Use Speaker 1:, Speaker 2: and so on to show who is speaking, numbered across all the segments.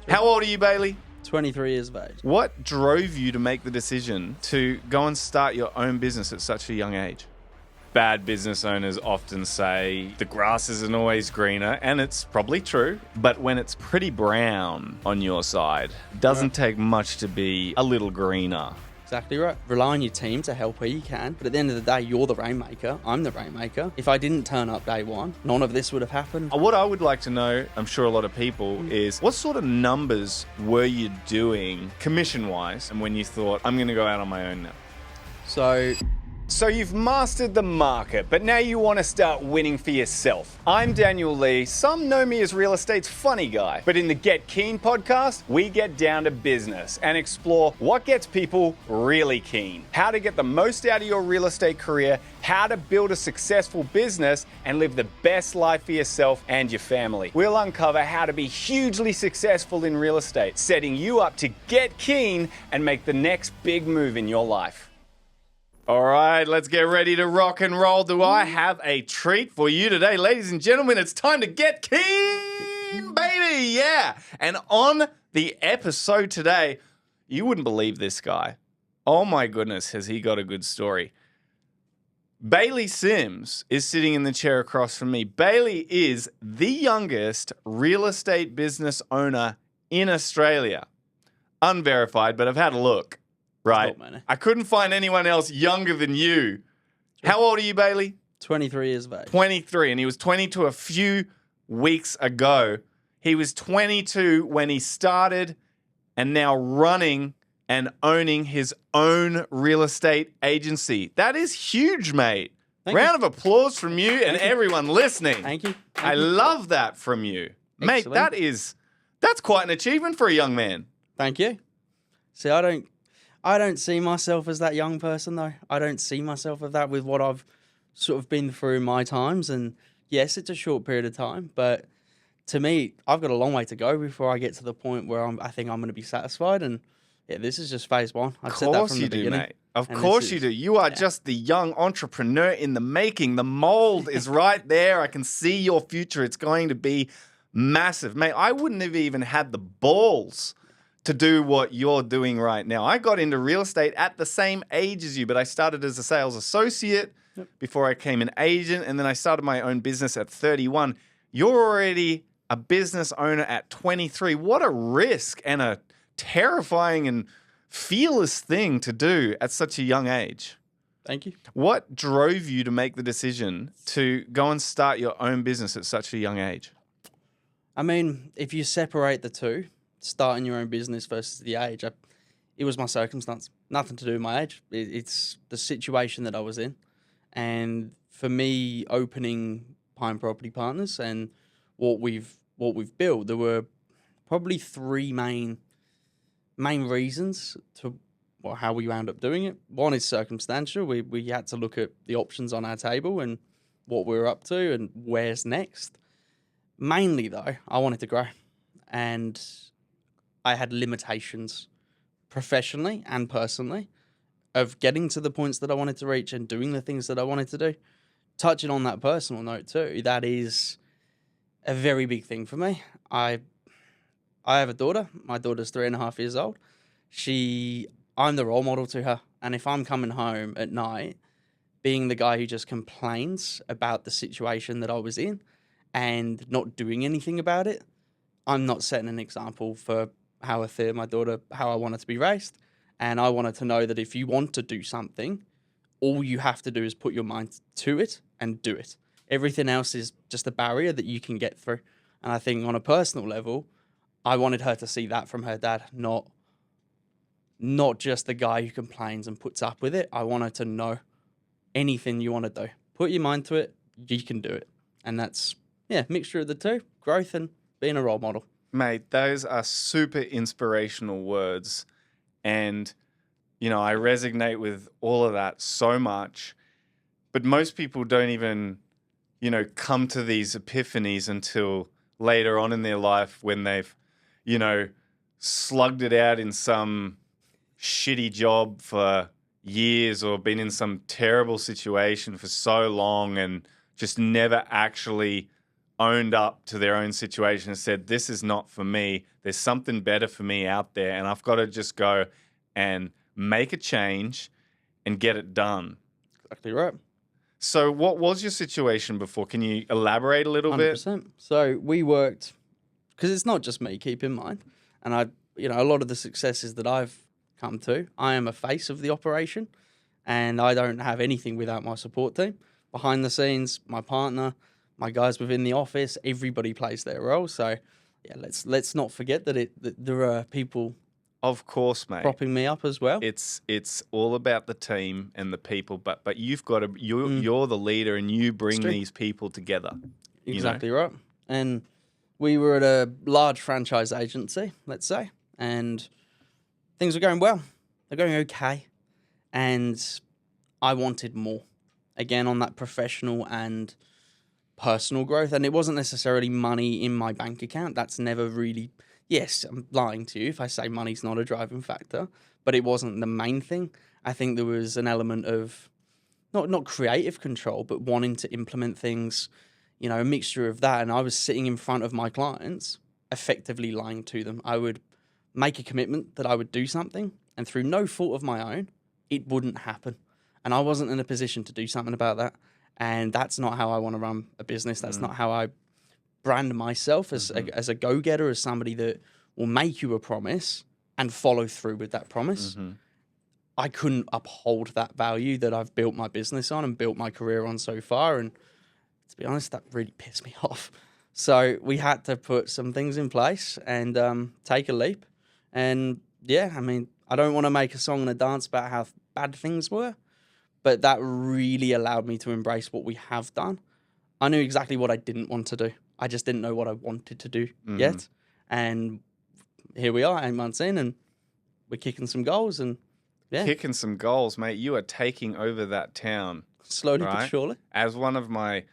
Speaker 1: How old are you, Bailey?
Speaker 2: 23 years of age.
Speaker 1: What drove you to make the decision to go and start your own business at such a young age? Bad business owners often say the grass isn't always greener, and it's probably true. But when it's pretty brown on your side, it doesn't take much to be a little greener.
Speaker 2: Exactly right. Rely on your team to help where you can. But at the end of the day, you're the rainmaker. I'm the rainmaker. If I didn't turn up day one, none of this would have happened.
Speaker 1: What I would like to know, I'm sure a lot of people, is what sort of numbers were you doing commission-wise, and when you thought, I'm going to go out on my own now? So you've mastered the market, but now you want to start winning for yourself. I'm Daniel Lee. Some know me as real estate's funny guy, but in the Get Keen podcast, we get down to business and explore what gets people really keen, how to get the most out of your real estate career, how to build a successful business and live the best life for yourself and your family. We'll uncover how to be hugely successful in real estate, setting you up to get keen and make the next big move in your life. All right, let's get ready to rock and roll. Do I have a treat for you today? Ladies and gentlemen, it's time to get keen, baby. Yeah. And on the episode today, you wouldn't believe this guy. Oh my goodness, has he got a good story. Bailey Sims is sitting in the chair across from me. Bailey is the youngest real estate business owner in Australia. Unverified, but I've had a look. Right. I couldn't find anyone else younger than you. How old are you, Bailey?
Speaker 2: 23 years of age.
Speaker 1: 23, and he was 22 a few weeks ago. He was 22 when he started and now running and owning his own real estate agency. That is huge, mate. Round of applause from you and everyone listening.
Speaker 2: Thank you.
Speaker 1: I love that from you. Mate, that's quite an achievement for a young man.
Speaker 2: Thank you. See, I don't see myself as that young person, though. I don't see myself as that with what I've sort of been through in my times. And yes, it's a short period of time, but to me, I've got a long way to go before I get to the point where I think I'm going to be satisfied. And yeah, this is just phase one. I've said that from the beginning.
Speaker 1: Mate. Of course you do. You are just the young entrepreneur in the making. The mold is right there. I can see your future. It's going to be massive. Mate, I wouldn't have even had the balls to do what you're doing right now. I got into real estate at the same age as you, but I started as a sales associate before I became an agent, and then I started my own business at 31. You're already a business owner at 23. What a risk and a terrifying and fearless thing to do at such a young age.
Speaker 2: Thank you.
Speaker 1: What drove you to make the decision to go and start your own business at such a young age?
Speaker 2: I mean, if you separate the two, starting your own business versus the age, it was my circumstance. Nothing to do with my age. It's the situation that I was in. And for me, opening Pine Property Partners and what we've built, there were probably three main reasons to how we wound up doing it. One is circumstantial. We had to look at the options on our table and what we were up to and where's next. Mainly, though, I wanted to grow. And I had limitations professionally and personally of getting to the points that I wanted to reach and doing the things that I wanted to do. Touching on that personal note too, that is a very big thing for me. I have a daughter. My daughter's 3.5 years old. I'm the role model to her. And if I'm coming home at night, being the guy who just complains about the situation that I was in and not doing anything about it, I'm not setting an example for how I want her to be raised. And I wanted to know that if you want to do something, all you have to do is put your mind to it and do it. Everything else is just a barrier that you can get through. And I think on a personal level, I wanted her to see that from her dad, not just the guy who complains and puts up with it. I want her to know anything you want to do. Put your mind to it, you can do it. And that's, mixture of the two, growth and being a role model.
Speaker 1: Mate, those are super inspirational words. And, I resonate with all of that so much. But most people don't even, come to these epiphanies until later on in their life when they've, slugged it out in some shitty job for years or been in some terrible situation for so long and just never actually owned up to their own situation and said, this is not for me. There's something better for me out there, and I've got to just go and make a change and get it done.
Speaker 2: Exactly right.
Speaker 1: So what was your situation before? Can you elaborate a little bit?
Speaker 2: 100%. So we worked, because it's not just me, keep in mind. And a lot of the successes that I've come to, I am a face of the operation, and I don't have anything without my support team. Behind the scenes, my partner, my guys within the office, everybody plays their role. So yeah, let's not forget that there are people,
Speaker 1: of course, mate,
Speaker 2: propping me up as well.
Speaker 1: It's all about the team and the people, but you've got to you're the leader, and you bring these people together.
Speaker 2: Exactly right. And we were at a large franchise agency, let's say, and things were going well. They're going okay, and I wanted more. Again, on that professional and personal growth, and it wasn't necessarily money in my bank account. That's never really. Yes, I'm lying to you if I say money's not a driving factor, but it wasn't the main thing. I think there was an element of not creative control, but wanting to implement things, a mixture of that. And I was sitting in front of my clients, effectively lying to them. I would make a commitment that I would do something, and through no fault of my own, it wouldn't happen. And I wasn't in a position to do something about that. And that's not how I want to run a business. That's not how I brand myself as a go-getter, as somebody that will make you a promise and follow through with that promise. I couldn't uphold that value that I've built my business on and built my career on so far. And to be honest, that really pissed me off. So we had to put some things in place and take a leap. And yeah, I mean, I don't want to make a song and a dance about how bad things were, but that really allowed me to embrace what we have done. I knew exactly what I didn't want to do. I just didn't know what I wanted to do yet. And here we are, 8 months in, and we're kicking some goals. And yeah,
Speaker 1: kicking some goals, mate. You are taking over that town.
Speaker 2: Slowly but surely.
Speaker 1: As one of my,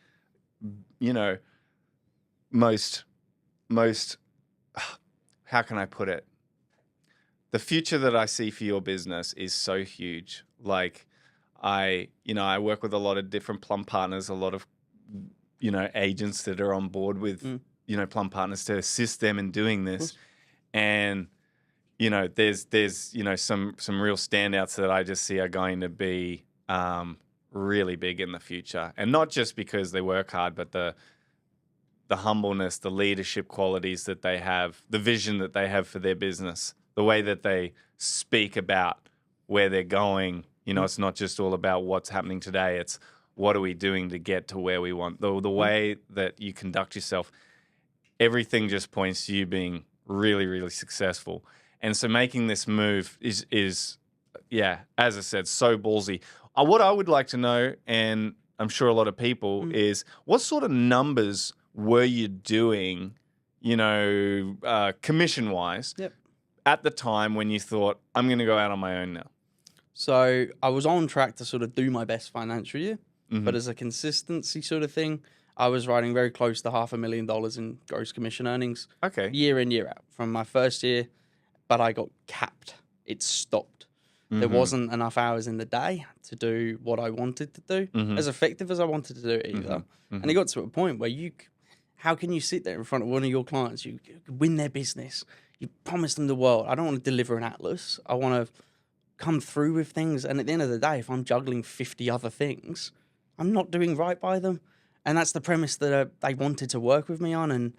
Speaker 1: most, how can I put it? The future that I see for your business is so huge. Like, I work with a lot of different plum partners, a lot of agents that are on board with, plum partners to assist them in doing this. And, there's some real standouts that I just see are going to be really big in the future. And not just because they work hard, but the humbleness, the leadership qualities that they have, the vision that they have for their business, the way that they speak about where they're going. It's not just all about what's happening today. It's what are we doing to get to where we want? The way that you conduct yourself, everything just points to you being really, really successful. And so making this move is as I said, so ballsy. What I would like to know, and I'm sure a lot of people, is what sort of numbers were you doing, commission-wise at the time when you thought, I'm going to go out on my own now?
Speaker 2: So I was on track to sort of do my best financial year. But as a consistency sort of thing, I was writing very close to $500,000 in gross commission earnings.
Speaker 1: Okay.
Speaker 2: Year in, year out from my first year, but I got capped. It stopped. There wasn't enough hours in the day to do what I wanted to do, as effective as I wanted to do it either. And it got to a point where how can you sit there in front of one of your clients, you win their business, you promise them the world. I don't want to deliver an atlas. I want to come through with things. And at the end of the day, if I'm juggling 50 other things, I'm not doing right by them. And that's the premise that they wanted to work with me on. And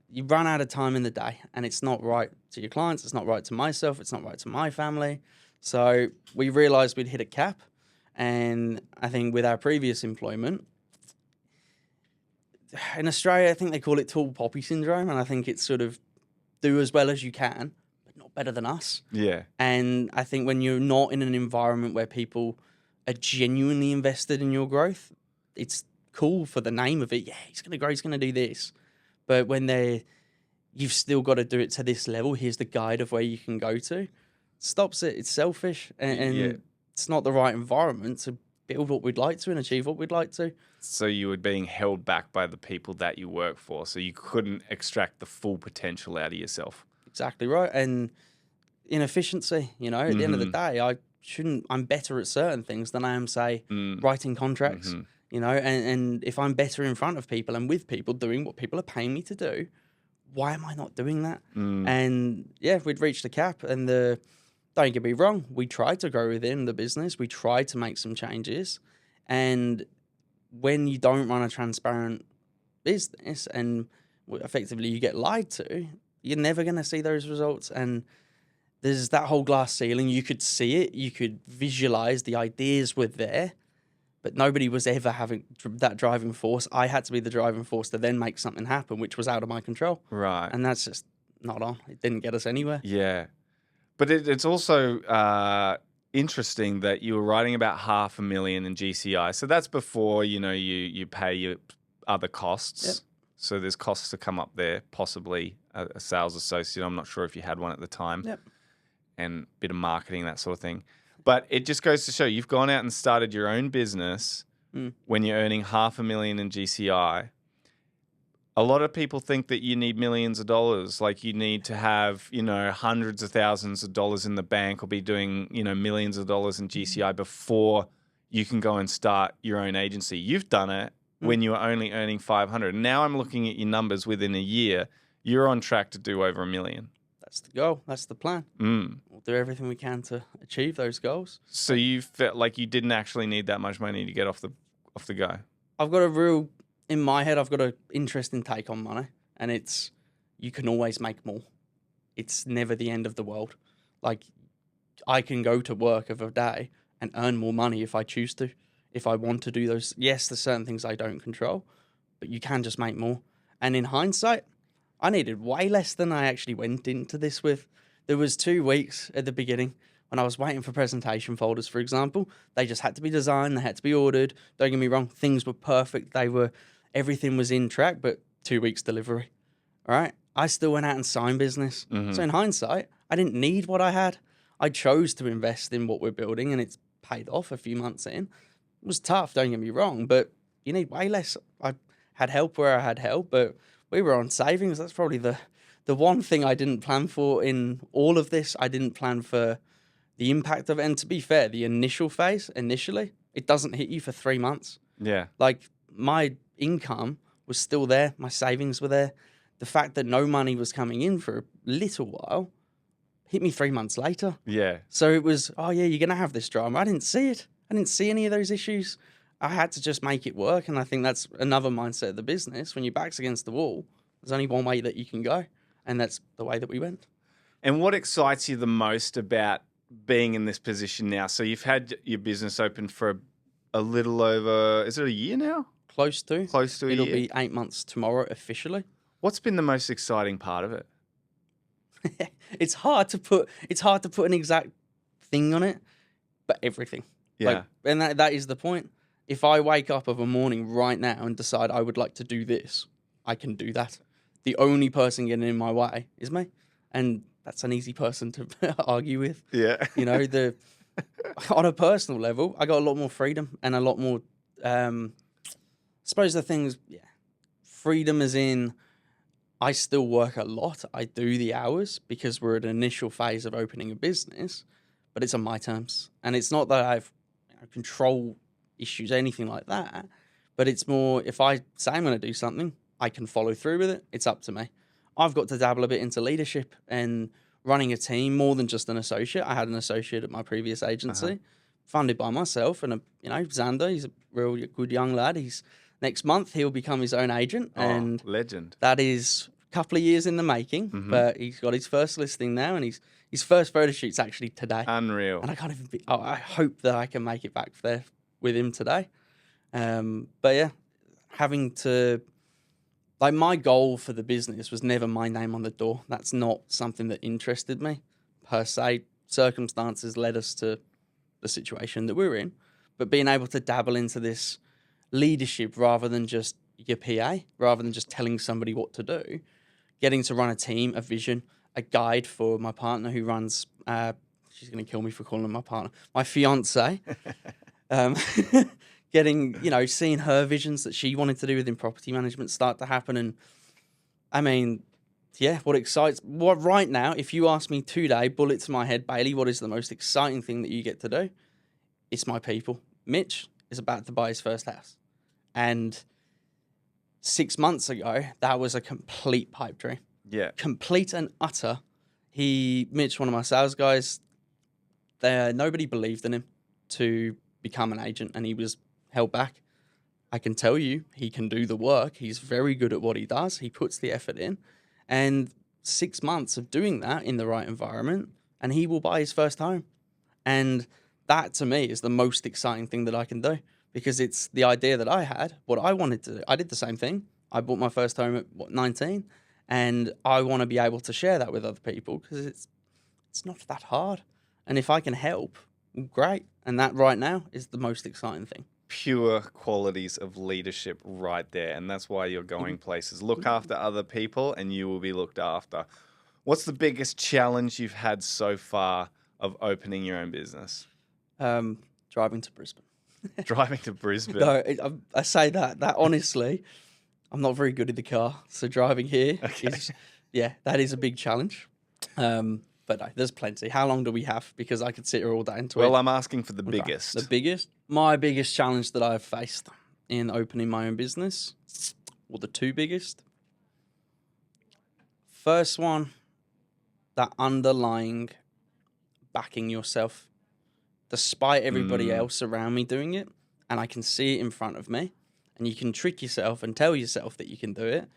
Speaker 2: you run out of time in the day, and it's not right to your clients. It's not right to myself. It's not right to my family. So we realized we'd hit a cap. And I think with our previous employment, in Australia, I think they call it tall poppy syndrome. And I think it's sort of do as well as you can, but not better than us.
Speaker 1: Yeah.
Speaker 2: And I think when you're not in an environment where people are genuinely invested in your growth, it's cool for the name of it. Yeah, he's going to grow, he's going to do this. But when you've still got to do it to this level, here's the guide of where you can go to, stops it. It's selfish and it's not the right environment to build what we'd like to and achieve what we'd like to.
Speaker 1: So you were being held back by the people that you work for, so you couldn't extract the full potential out of yourself.
Speaker 2: Exactly right. And inefficiency, at the end of the day, I'm better at certain things than I am, say, writing contracts. you know, and if I'm better in front of people and with people doing what people are paying me to do, why am I not doing that? And yeah, we'd reached a cap, and don't get me wrong, we tried to grow within the business. We tried to make some changes. And when you don't run a transparent business and effectively you get lied to, you're never going to see those results. And there's that whole glass ceiling. You could see it. You could visualize the ideas were there, but nobody was ever having that driving force. I had to be the driving force to then make something happen, which was out of my control.
Speaker 1: Right.
Speaker 2: And that's just not on. It didn't get us anywhere.
Speaker 1: Yeah. But it's also interesting that you were writing about $500,000 in GCI. So that's before, you pay your other costs.
Speaker 2: Yep.
Speaker 1: So there's costs to come up there, possibly a sales associate. I'm not sure if you had one at the time.
Speaker 2: Yep.
Speaker 1: And a bit of marketing, that sort of thing. But it just goes to show you've gone out and started your own business when you're earning $500,000 in GCI. A lot of people think that you need millions of dollars, like you need to have, hundreds of thousands of dollars in the bank or be doing, millions of dollars in GCI before you can go and start your own agency. You've done it when you were only earning 500. Now I'm looking at your numbers within a year. You're on track to do over $1 million.
Speaker 2: That's the goal. That's the plan. We'll do everything we can to achieve those goals.
Speaker 1: So you felt like you didn't actually need that much money to get off the go.
Speaker 2: I've got in my head, I've got an interesting take on money, and it's you can always make more. It's never the end of the world. Like, I can go to work of a day and earn more money if I choose to, if I want to do those. Yes, there's certain things I don't control, but you can just make more. And in hindsight, I needed way less than I actually went into this with. There was 2 weeks at the beginning when I was waiting for presentation folders, for example. They just had to be designed. They had to be ordered. Don't get me wrong. Things were perfect. Everything was in track, but 2 weeks delivery. All right. I still went out and signed business. So in hindsight, I didn't need what I had. I chose to invest in what we're building, and it's paid off a few months in. It was tough. Don't get me wrong, but you need way less. I had help where I had help, but we were on savings. That's probably the one thing I didn't plan for in all of this. I didn't plan for the impact of it. And to be fair, the initial phase, it doesn't hit you for 3 months.
Speaker 1: Yeah.
Speaker 2: Like, my income was still there. My savings were there. The fact that no money was coming in for a little while hit me 3 months later.
Speaker 1: Yeah.
Speaker 2: So it was, oh yeah, you're going to have this drama. I didn't see it. I didn't see any of those issues. I had to just make it work. And I think that's another mindset of the business. When your back's against the wall, there's only one way that you can go. And that's the way that we went.
Speaker 1: And what excites you the most about being in this position now? So you've had your business open for a little over, is it a year now?
Speaker 2: Close to a year. It'll be 8 months tomorrow officially.
Speaker 1: What's been the most exciting part of it?
Speaker 2: It's hard to put an exact thing on it, but everything.
Speaker 1: Yeah.
Speaker 2: And that is the point. If I wake up of a morning right now and decide I would like to do this, I can do that. The only person getting in my way is me. And that's an easy person to argue with.
Speaker 1: Yeah.
Speaker 2: On a personal level, I got a lot more freedom and a lot more, I suppose the things, freedom as in, I still work a lot. I do the hours because we're at an initial phase of opening a business, but it's on my terms. And it's not that I've control issues, anything like that, but it's more, if I say I'm going to do something, I can follow through with it. It's up to me. I've got to dabble a bit into leadership and running a team more than just an associate. I had an associate at my previous agency, funded by myself, and Xander, he's a real good young lad. Next month he'll become his own agent, and
Speaker 1: legend.
Speaker 2: That is a couple of years in the making, but he's got his first listing now, and his first photo shoot's actually today.
Speaker 1: Unreal.
Speaker 2: And I hope that I can make it back there with him today. But yeah, having to, like, my goal for the business was never my name on the door. That's not something that interested me per se. Circumstances led us to the situation that we're in, but being able to dabble into this leadership rather than just your PA, rather than just telling somebody what to do, getting to run a team, a vision, a guide for my partner who runs, she's going to kill me for calling her my partner, my fiance, getting, seeing her visions that she wanted to do within property management start to happen. And I mean, what right now, if you ask me today, bullet to my head, Bailey, what is the most exciting thing that you get to do? It's my people. Mitch is about to buy his first house. And 6 months ago, that was a complete pipe dream.
Speaker 1: Yeah.
Speaker 2: Complete and utter. Mitch, one of my sales guys, nobody believed in him to become an agent, and he was held back. I can tell you, he can do the work. He's very good at what he does. He puts the effort in. And 6 months of doing that in the right environment, and he will buy his first home. And that, to me, is the most exciting thing that I can do, because it's the idea that I had, what I wanted to do. I did the same thing. I bought my first home at, 19? And I want to be able to share that with other people, because it's not that hard. And if I can help, great. And that right now is the most exciting thing.
Speaker 1: Pure qualities of leadership right there. And that's why you're going places. Look after other people and you will be looked after. What's the biggest challenge you've had so far of opening your own business?
Speaker 2: Driving to Brisbane.
Speaker 1: Driving to Brisbane?
Speaker 2: No, I say that honestly, I'm not very good in the car. So driving here is, that is a big challenge. But no, there's plenty. How long do we have? Because I could sit here all day and talk.
Speaker 1: Well, I'm asking for the biggest.
Speaker 2: The biggest? My biggest challenge that I've faced in opening my own business, or the two biggest. First one, that underlying backing yourself, despite everybody else around me doing it, and I can see it in front of me, and you can trick yourself and tell yourself that you can do it,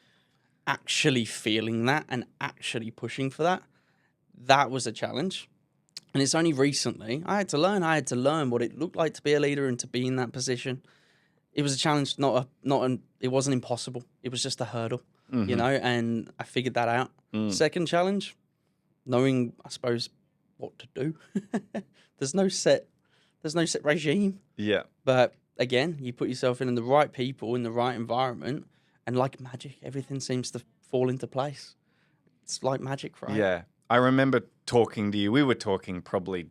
Speaker 2: actually feeling that and actually pushing for that. That was a challenge. And it's only recently I had to learn what it looked like to be a leader and to be in that position. It was a challenge, it wasn't impossible. It was just a hurdle, you know, and I figured that out. Second challenge, knowing, I suppose, what to do. There's no set regime. Yeah. But again, you put yourself in the right people, in the right environment, and like magic, everything seems to fall into place. It's like magic, right?
Speaker 1: Yeah. I remember talking to you. We were talking probably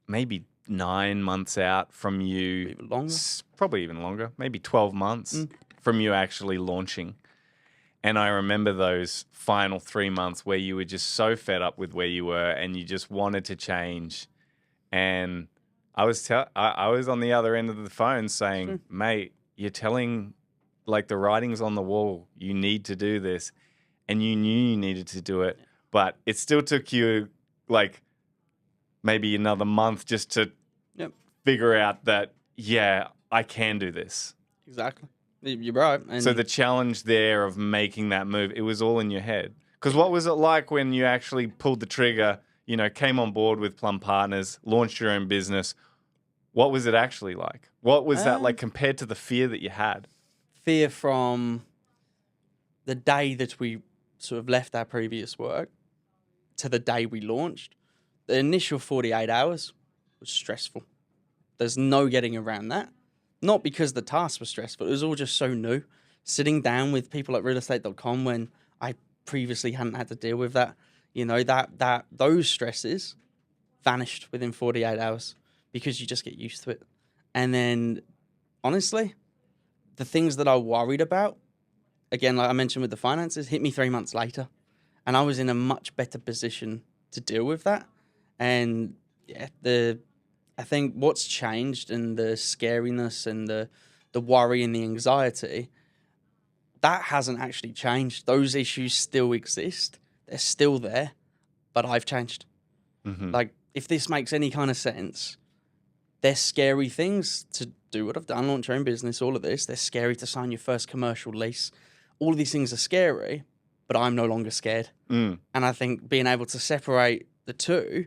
Speaker 1: maybe 9 months out from you.
Speaker 2: Even longer?
Speaker 1: Probably even longer. Maybe 12 months from you actually launching. And I remember those final 3 months where you were just so fed up with where you were and you just wanted to change. And I was on the other end of the phone saying, mate, you're telling, like, the writing's on the wall. You need to do this. And you knew you needed to do it. But it still took you, like, maybe another month just to figure out that, yeah, I can do this.
Speaker 2: Exactly. You're right. And
Speaker 1: so the challenge there of making that move, it was all in your head. Because what was it like when you actually pulled the trigger, you know, came on board with Plum Partners, launched your own business? What was it actually like? What was that like compared to the fear that you had?
Speaker 2: Fear from the day that we sort of left our previous work to the day we launched. The initial 48 hours was stressful. There's no getting around that. Not because the task was stressful. It was all just so new. Sitting down with people at realestate.com when I previously hadn't had to deal with that, you know, those stresses vanished within 48 hours because you just get used to it. And then, honestly, the things that I worried about, again, like I mentioned with the finances, hit me 3 months later. And I was in a much better position to deal with that. And yeah, I think what's changed and the scariness and the worry and the anxiety, that hasn't actually changed. Those issues still exist. They're still there, but I've changed. Like, if this makes any kind of sense, they're scary things to do what I've done, launch your own business, all of this. They're scary to sign your first commercial lease. All of these things are scary, but I'm no longer scared. And I think being able to separate the two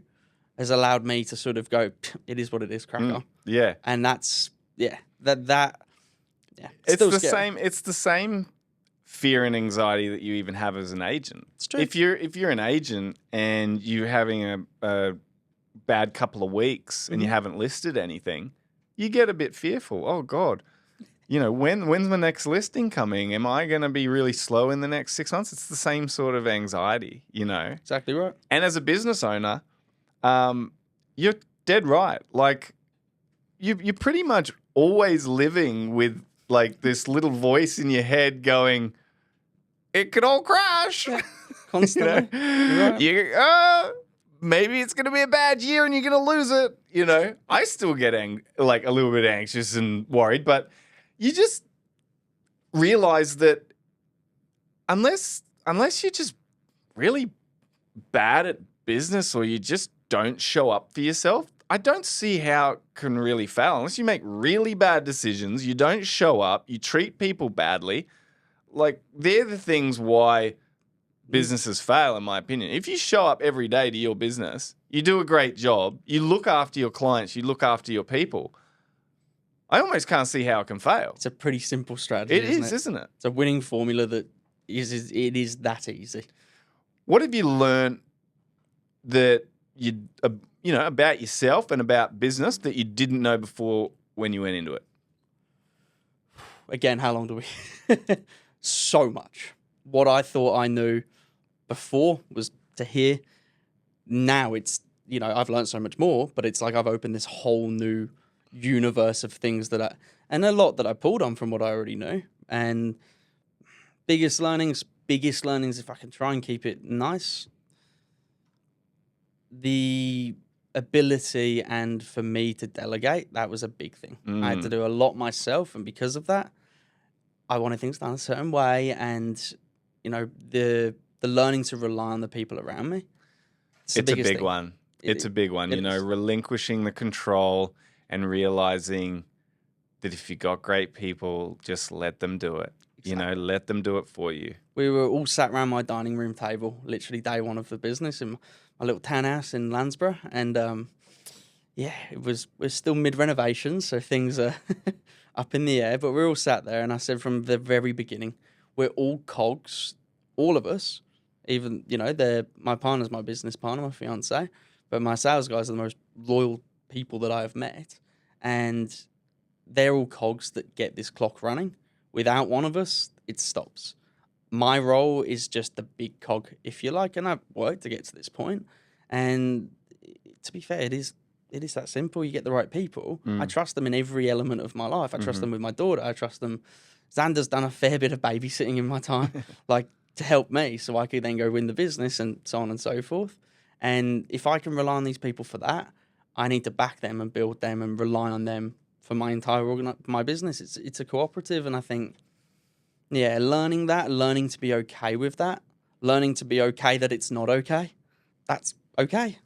Speaker 2: has allowed me to sort of go, it is what it is, crack on.
Speaker 1: Yeah.
Speaker 2: And that's, it's
Speaker 1: the same fear and anxiety that you even have as an agent.
Speaker 2: It's true.
Speaker 1: If you're an agent and you're having a bad couple of weeks and you haven't listed anything, you get a bit fearful. Oh God, you know, when's my next listing coming? Am I going to be really slow in the next 6 months? It's the same sort of anxiety, you know.
Speaker 2: Exactly right.
Speaker 1: And as a business owner, you're dead right. Like, you're pretty much always living with, like, this little voice in your head going, it could all crash.
Speaker 2: Yeah, constantly.
Speaker 1: You know? Right. Maybe it's going to be a bad year and you're going to lose it. You know, I still get a little bit anxious and worried, but you just realize that unless you're just really bad at business or you just don't show up for yourself, I don't see how it can really fail. Unless you make really bad decisions, you don't show up, you treat people badly. Like, they're the things why businesses fail, in my opinion. If you show up every day to your business, you do a great job, you look after your clients, you look after your people, I almost can't see how it can fail.
Speaker 2: It's a pretty simple strategy.
Speaker 1: Isn't it?
Speaker 2: It's a winning formula that is that easy.
Speaker 1: What have you learned that about yourself and about business that you didn't know before when you went into it?
Speaker 2: Again, how long do we? So much. What I thought I knew before was to hear. Now it's, I've learned so much more, but it's like I've opened this whole new universe of things and a lot that I pulled on from what I already knew. And biggest learnings, if I can try and keep it nice, the ability and for me to delegate, that was a big thing. I had to do a lot myself, and because of that, I wanted things done a certain way, and the learning to rely on the people around me. It's a big
Speaker 1: one. It's a big one. Relinquishing the control and realizing that if you got great people, just let them do it. Exactly. Let them do it for you.
Speaker 2: We were all sat around my dining room table, literally day one of the business in my little townhouse in Landsborough, and we're still mid renovation, so things are up in the air. But we're all sat there, and I said from the very beginning, we're all cogs, all of us. Even my partner's my business partner, my fiance, but my sales guys are the most loyal people that I have met, and they're all cogs that get this clock running. Without one of us, it stops. My role is just the big cog, if you like, and I've worked to get to this point. And to be fair, it is that simple. You get the right people. I trust them in every element of my life. I trust them with my daughter. I trust them. Xander's done a fair bit of babysitting in my time, to help me, so I could then go win the business and so on and so forth. And if I can rely on these people for that, I need to back them and build them and rely on them for my entire my business. It's a cooperative, and I think, learning to be okay with that, learning to be okay that it's not okay. That's okay.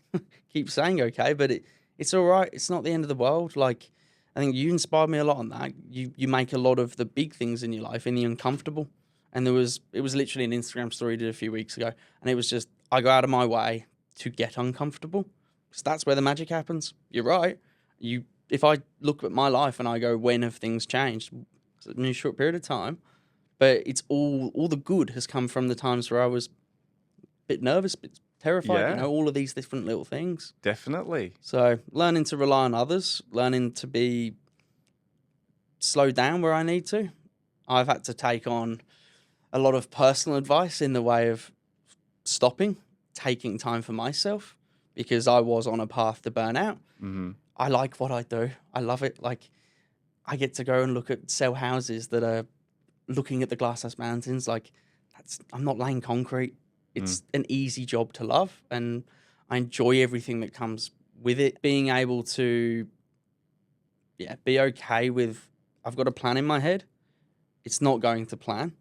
Speaker 2: Keep saying okay, but it's all right. It's not the end of the world. Like, I think you inspired me a lot on that. You make a lot of the big things in your life in the uncomfortable. And it was literally an Instagram story I did a few weeks ago, and it was just, I go out of my way to get uncomfortable, because that's where the magic happens. You're right. If I look at my life and I go, when have things changed? It's in a short period of time, but it's all the good has come from the times where I was a bit nervous, a bit terrified, all of these different little things.
Speaker 1: Definitely.
Speaker 2: So learning to rely on others, learning to be slowed down where I need to. I've had to take on a lot of personal advice in the way of stopping, taking time for myself, because I was on a path to burn out. Mm-hmm. I like what I do. I love it. Like, I get to go and sell houses that are looking at the Glasshouse Mountains. Like, I'm not laying concrete. It's an easy job to love, and I enjoy everything that comes with it. Being able to, be okay with, I've got a plan in my head. It's not going to plan.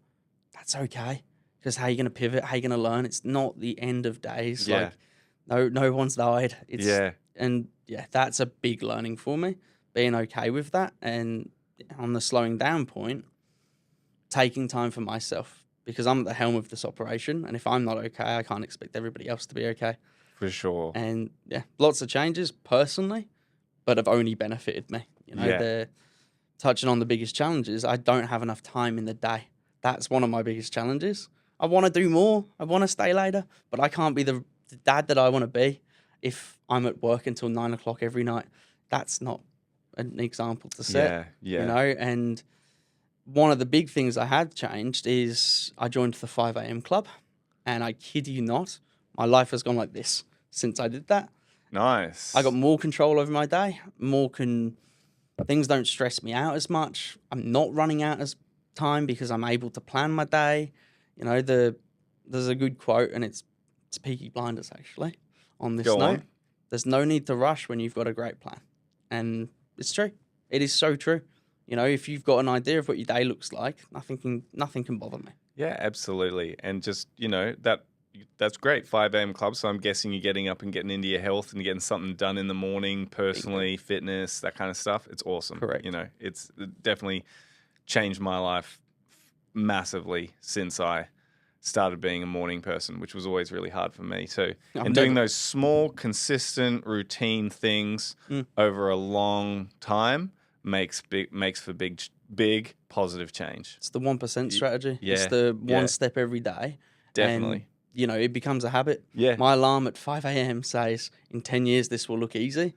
Speaker 2: That's okay. Because how are you going to pivot? How are you going to learn? It's not the end of days.
Speaker 1: Yeah.
Speaker 2: Like, no one's died. And that's a big learning for me. Being okay with that, and on the slowing down point, taking time for myself, because I'm at the helm of this operation, and if I'm not okay, I can't expect everybody else to be okay.
Speaker 1: For sure.
Speaker 2: And lots of changes personally, but have only benefited me. They're touching on the biggest challenges. I don't have enough time in the day. That's one of my biggest challenges. I want to do more. I want to stay later, but I can't be the dad that I want to be if I'm at work until 9 o'clock every night. That's not an example to set. And one of the big things I had changed is I joined the 5 a.m. club, and I kid you not, my life has gone like this since I did that.
Speaker 1: Nice.
Speaker 2: I got more control over my day, things don't stress me out as much. I'm not running out as time because I'm able to plan my day. There's a good quote, and it's Peaky Blinders actually on this note. There's no need to rush when you've got a great plan. And it's true. It is so true. You know, if you've got an idea of what your day looks like, nothing can bother me.
Speaker 1: Yeah, absolutely. And just, that's great. 5 a.m. club. So I'm guessing you're getting up and getting into your health and getting something done in the morning, personally, fitness, that kind of stuff. It's awesome.
Speaker 2: Correct.
Speaker 1: It's definitely changed my life massively since I started being a morning person, which was always really hard for me too. And doing those small, consistent, routine things over a long time makes for big positive change.
Speaker 2: It's the 1% strategy.
Speaker 1: Yeah,
Speaker 2: it's the one step every day.
Speaker 1: Definitely.
Speaker 2: And, it becomes a habit.
Speaker 1: Yeah.
Speaker 2: My alarm at 5 a.m. says, in 10 years, this will look easy.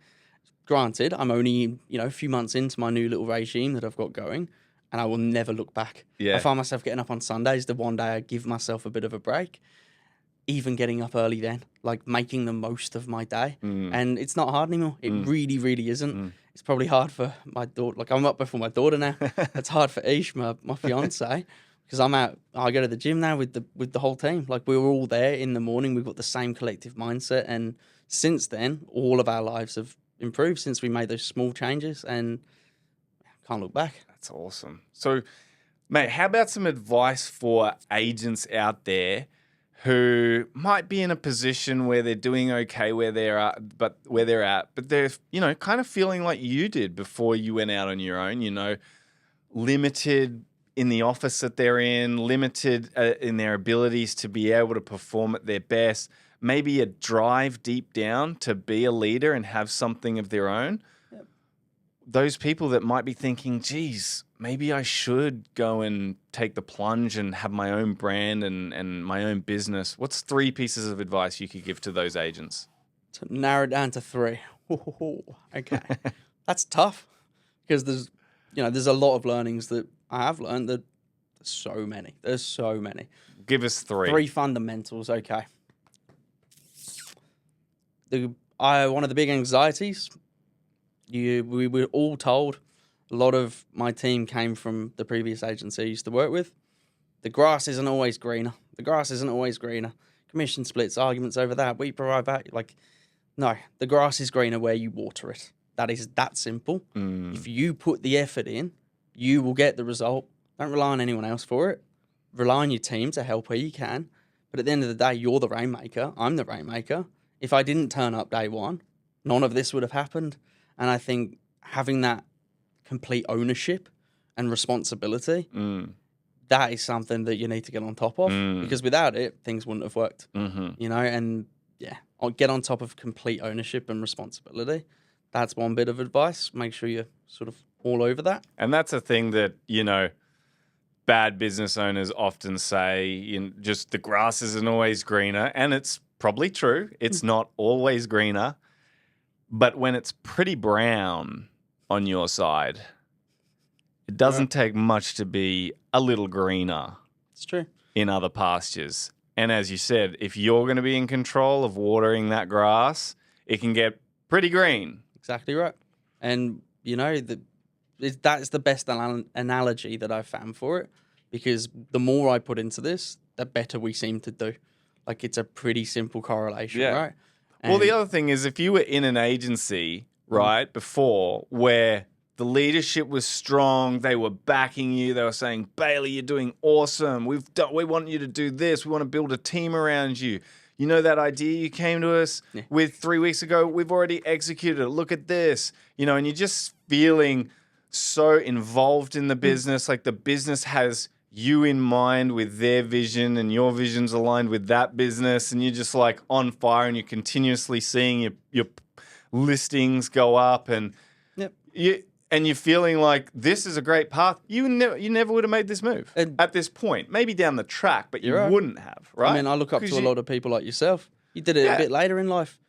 Speaker 2: Granted, I'm only, a few months into my new little regime that I've got going, and I will never look back.
Speaker 1: Yeah.
Speaker 2: I find myself getting up on Sundays, the one day I give myself a bit of a break. Even getting up early then, like making the most of my day. And it's not hard anymore. It really, really isn't. It's probably hard for my daughter. Like, I'm up before my daughter now. It's hard for Ish, my fiance, because I'm out. I go to the gym now with the whole team. Like, we were all there in the morning. We've got the same collective mindset. And since then, all of our lives have improved since we made those small changes, and can't look back.
Speaker 1: That's awesome. So, mate, how about some advice for agents out there who might be in a position where they're doing okay where they're at, but they're, kind of feeling like you did before you went out on your own, limited in the office that they're in, limited in their abilities to be able to perform at their best, maybe a drive deep down to be a leader and have something of their own. Yep. Those people that might be thinking, geez, maybe I should go and take the plunge and have my own brand and my own business. What's 3 pieces of advice you could give to those agents?
Speaker 2: To narrow it down to 3. Okay. That's tough because there's a lot of learnings that I have learned that there's so many.
Speaker 1: Give us 3.
Speaker 2: 3 fundamentals. Okay. One of the big anxieties, we were all told, a lot of my team came from the previous agency I used to work with. The grass isn't always greener. Commission splits, arguments over that. We provide value. Like, no, the grass is greener where you water it. That is that simple. If you put the effort in, you will get the result. Don't rely on anyone else for it. Rely on your team to help where you can. But at the end of the day, you're the rainmaker. I'm the rainmaker. If I didn't turn up day one, none of this would have happened. And I think having that complete ownership and responsibility, that is something that you need to get on top of, because without it, things wouldn't have worked. And I'll get on top of complete ownership and responsibility. That's one bit of advice. Make sure you're sort of all over that.
Speaker 1: And that's a thing that, bad business owners often say, just the grass isn't always greener. And it's probably true. It's not always greener. But when it's pretty brown on your side, it doesn't take much to be a little greener.
Speaker 2: It's true.
Speaker 1: In other pastures. And as you said, if you're going to be in control of watering that grass, it can get pretty green.
Speaker 2: Exactly right. And, that's the best analogy that I've found for it, because the more I put into this, the better we seem to do. Like, it's a pretty simple correlation, right?
Speaker 1: Well, the other thing is, if you were in an agency, right, before, where the leadership was strong, they were backing you, they were saying, Bailey, you're doing awesome. We want you to do this. We want to build a team around you. You know that idea you came to us with 3 weeks ago? We've already executed it. Look at this. And you're just feeling so involved in the business, like the business has you in mind with their vision and your vision's aligned with that business, and you're just like on fire and you're continuously seeing your listings go up, and you're feeling like this is a great path. You never would have made this move at this point. Maybe down the track, but you wouldn't have, right?
Speaker 2: I mean, I look up to a lot of people like yourself. You did it a bit later in life.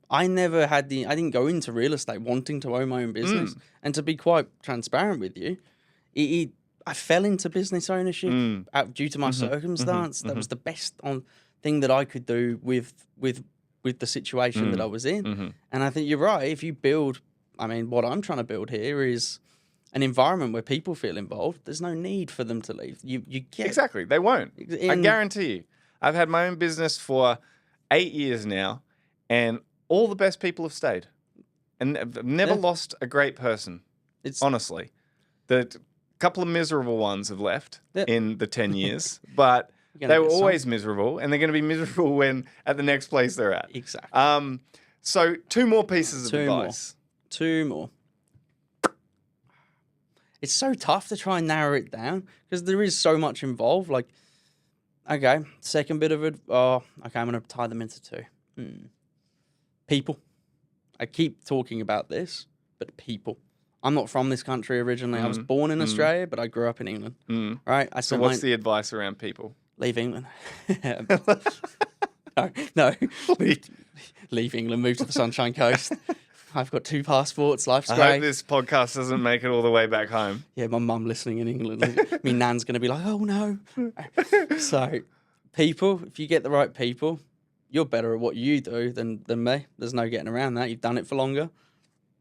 Speaker 2: I didn't go into real estate wanting to own my own business. And to be quite transparent with you, I fell into business ownership due to my circumstance. That was the best thing that I could do with the situation that I was in. And I think you're right. If you build, what I'm trying to build here is an environment where people feel involved. There's no need for them to leave. You get
Speaker 1: exactly. They won't. I guarantee you. I've had my own business for 8 years now, and all the best people have stayed, and I've never lost a great person. Honestly. The couple of miserable ones have left
Speaker 2: Yep.
Speaker 1: in the 10 years, but
Speaker 2: You're gonna
Speaker 1: they were
Speaker 2: get some.
Speaker 1: always miserable, and they're going to be miserable when at the next place they're at.
Speaker 2: Exactly.
Speaker 1: So 2 more pieces of
Speaker 2: Two more.
Speaker 1: advice.
Speaker 2: 2 more. It's so tough to try and narrow it down because there is so much involved. Like, okay, second bit of it. Oh, okay, I'm going to tie them into 2. People. I keep talking about this, but people. I'm not from this country originally. I was born in Australia, but I grew up in England. Right?
Speaker 1: So what's the advice around people?
Speaker 2: Leave England. No. Leave England, move to the Sunshine Coast. I've got 2 passports. Life's
Speaker 1: I
Speaker 2: great.
Speaker 1: hope this podcast doesn't make it all the way back home.
Speaker 2: Yeah, my mum listening in England. Me nan's going to be like, oh, no. So, people, if you get the right people, you're better at what you do than me. There's no getting around that. You've done it for longer.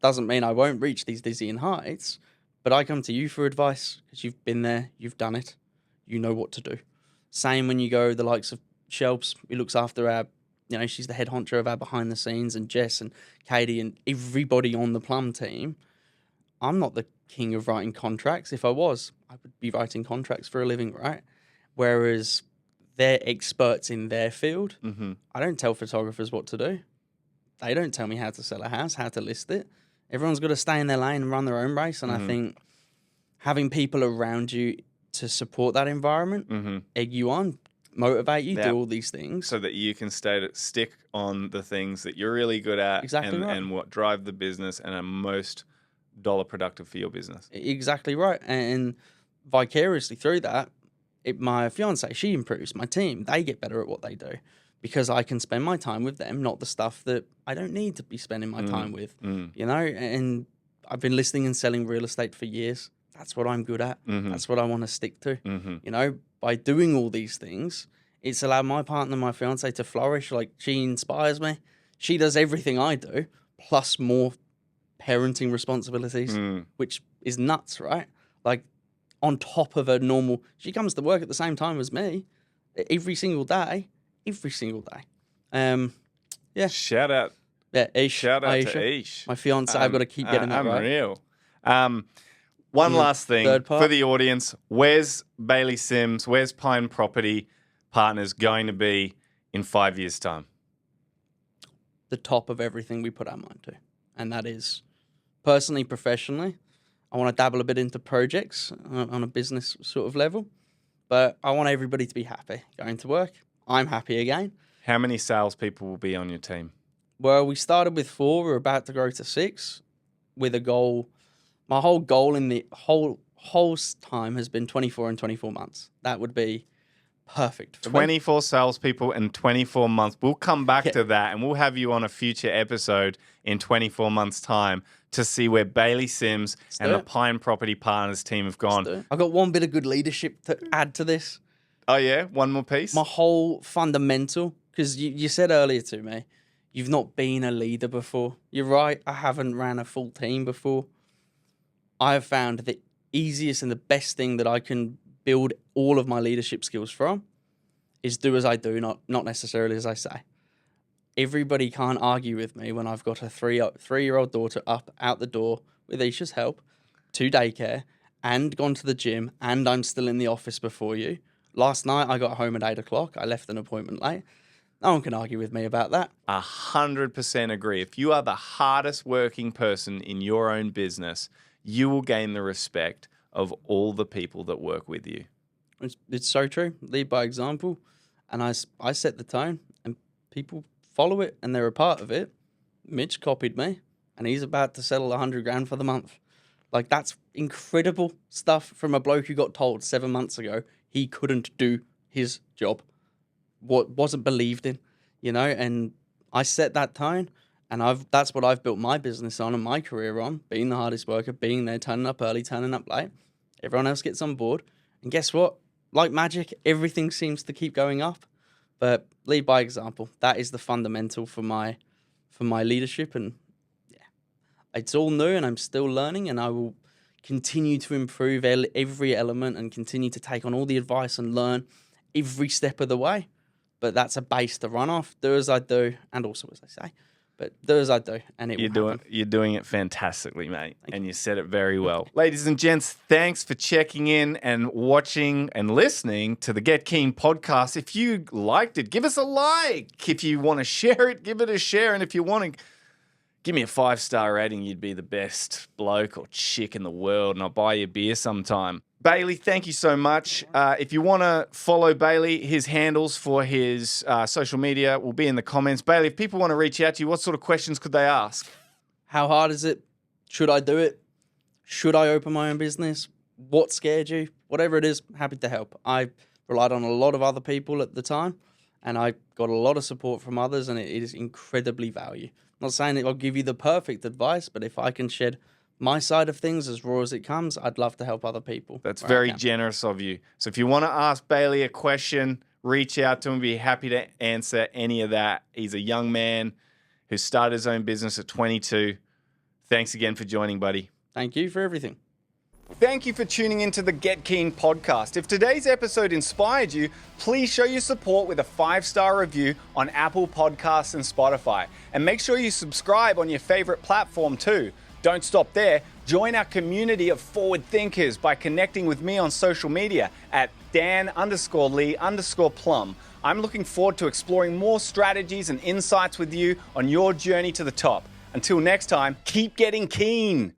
Speaker 2: Doesn't mean I won't reach these dizzying heights, but I come to you for advice because you've been there, you've done it, you know what to do. Same when you go the likes of Shelps, who looks after our, she's the head honcho of our behind the scenes, and Jess and Katie and everybody on the Plum team. I'm not the king of writing contracts. If I was, I would be writing contracts for a living, right? Whereas they're experts in their field. I don't tell photographers what to do. They don't tell me how to sell a house, how to list it. Everyone's got to stay in their lane and run their own race. And I think having people around you to support that environment, egg you on, motivate you, do all these things.
Speaker 1: So that you can stick on the things that you're really good at and what drive the business and are most dollar productive for your business.
Speaker 2: Exactly right. And vicariously through that, my fiance, she improves. My team, they get better at what they do because I can spend my time with them, not the stuff that I don't need to be spending my time with, And I've been listing and selling real estate for years. That's what I'm good at. That's what I want to stick to. By doing all these things, it's allowed my partner, my fiance, to flourish. Like, she inspires me. She does everything I do, plus more parenting responsibilities, which is nuts, right? Like, on top of a normal, she comes to work at the same time as me every single day. Yeah.
Speaker 1: Shout out.
Speaker 2: Yeah, Ish.
Speaker 1: Shout out
Speaker 2: Aisha,
Speaker 1: to Ish.
Speaker 2: my fiance. I've got to keep getting that right.
Speaker 1: Unreal. One last thing for the audience. Where's Bailey Sims, where's Pine Property Partners going to be in 5 years' time?
Speaker 2: The top of everything we put our mind to. And that is personally, professionally. I want to dabble a bit into projects on a business sort of level. But I want everybody to be happy going to work. I'm happy again.
Speaker 1: How many salespeople will be on your team?
Speaker 2: Well, we started with 4. We're about to grow to 6 with a goal. My whole goal in the whole time has been 24 and 24 months. That would be perfect for
Speaker 1: 24
Speaker 2: me.
Speaker 1: salespeople in 24 months. We'll come back to that, and we'll have you on a future episode in 24 months' time to see where Bailey Sims and the Pine Property Partners team have gone.
Speaker 2: I've got one bit of good leadership to add to this.
Speaker 1: Oh, yeah? One more piece?
Speaker 2: My whole fundamental, because you said earlier to me, you've not been a leader before. You're right, I haven't ran a full team before. I have found the easiest and the best thing that I can build all of my leadership skills from is do as I do, not necessarily as I say. Everybody can't argue with me when I've got a three-year-old daughter up out the door with Isha's help to daycare and gone to the gym and I'm still in the office before you. Last night I got home at 8 o'clock. I left an appointment late. No one can argue with me about that.
Speaker 1: 100% agree. If you are the hardest working person in your own business, you will gain the respect of all the people that work with you.
Speaker 2: It's so true. Lead by example. And I set the tone and people follow it and they're a part of it. Mitch copied me and he's about to settle 100 grand for the month. Like, that's incredible stuff from a bloke who got told 7 months ago he couldn't do his job. What wasn't believed in, and I set that tone and that's what I've built my business on and my career on, being the hardest worker, being there, turning up early, turning up late. Everyone else gets on board. And guess what? Like magic, everything seems to keep going up. But lead by example. That is the fundamental for my leadership. And yeah, it's all new and I'm still learning and I will continue to improve every element and continue to take on all the advice and learn every step of the way. But that's a base to run off. Do as I do and also as I say. But do as I do, and it will happen.
Speaker 1: You're doing it fantastically, mate. And you said it very well. Ladies and gents, thanks for checking in and watching and listening to the Get Keen podcast. If you liked it, give us a like. If you want to share it, give it a share. And if you want to give me a 5-star rating, you'd be the best bloke or chick in the world, and I'll buy you a beer sometime. Bailey, thank you so much. If you want to follow Bailey, his handles for his social media will be in the comments. Bailey, if people want to reach out to you, what sort of questions could they ask?
Speaker 2: How hard is it? Should I do it? Should I open my own business? What scared you? Whatever it is, happy to help. I relied on a lot of other people at the time, and I got a lot of support from others, and it is incredibly valuable. I'm not saying that I'll give you the perfect advice, but if I can shed my side of things as raw as it comes, I'd love to help other people.
Speaker 1: That's very generous of you. So if you want to ask Bailey a question, reach out to him. Be happy to answer any of that. He's a young man who started his own business at 22. Thanks again for joining, buddy.
Speaker 2: Thank you for everything.
Speaker 1: Thank you for tuning into the Get Keen podcast. If today's episode inspired you, please show your support with a 5-star review on Apple Podcasts and Spotify. And make sure you subscribe on your favorite platform too. Don't stop there. Join our community of forward thinkers by connecting with me on social media at Dan_Lee_Plum. I'm looking forward to exploring more strategies and insights with you on your journey to the top. Until next time, keep getting keen.